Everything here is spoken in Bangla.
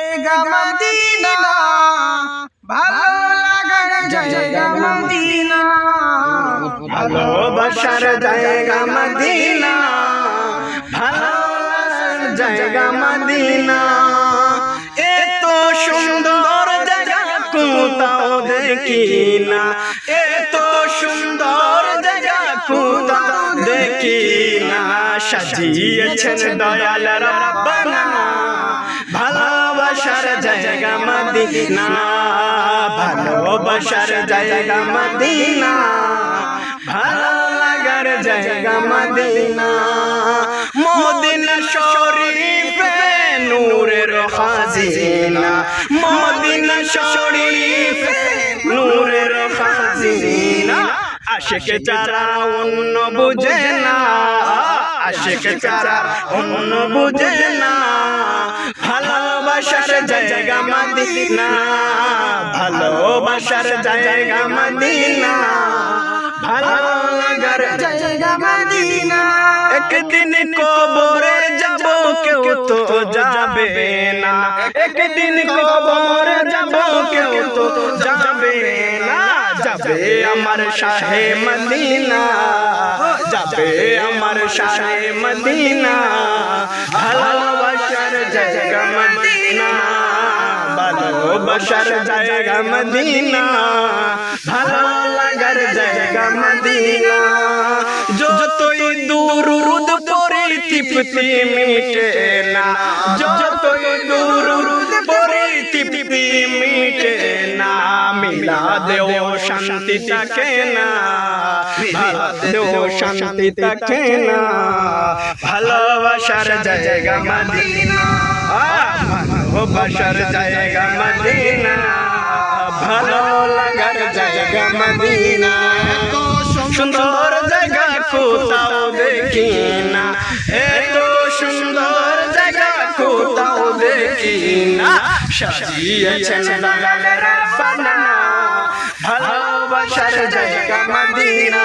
জায়গা মদিনা, ভালো লাগার জায়গা মদিনা, ভালোবাসার জায়গা মদিনা, ভালোবাসার জায়গা মদিনা। এত সুন্দর জায়গা কোথাও দেখি না, এত সুন্দর জায়গা কোথাও দেখি না। সাজিয়েছেন দয়াল রব্বানা ভালোবাসার জায়গা মদিনা, ভালোবাসার জায়গা মদিনা, ভালো লাগার জায়গা মদিনা। মদিনা শরীফে নূরের খাজিনা, মদিনা শরীফে নূরের খাজিনা। আশিক যারা অন্য বুঝে না, আশিক যারা অন্য বুঝে না, ভালোবাসার জায়গা মদিনা, ভালোবাসার জায়গা মদিনা, ভালো লাগার জায়গা মদিনা। একদিন কবরে যাব কেউ তো যাবে না, একদিন কবরে যাব কেউ তো যাবে না। যাবে আমার শাহে মদিনা, যাবে আমার শাহে মদিনা, ভালোবাসার জায়গা মদিনা, ভালোবাসার জায়গা মদিনা, ভালো লাগার জায়গা মদিনা। যতই দুরুদ পড়ি তৃপ্তি মিটে না, যতই দুরুদ পড়ি তৃপ্তি মিটে না। মিলাদেও শান্তি থাকে না, মিলাদেও শান্তি থাকে না, ভালোবাসার জায়গা মদিনা, ভালোবাসার জায়গা মদিনা, ভালো লাগার জায়গা মদিনা। সুন্দর জায়গা কোথাও দেখি না, এত সুন্দর জায়গা কোথাও দেখি না। সাজিয়েছেন দয়াল রব্বানা ভালোবাসার জায়গা মদিনা।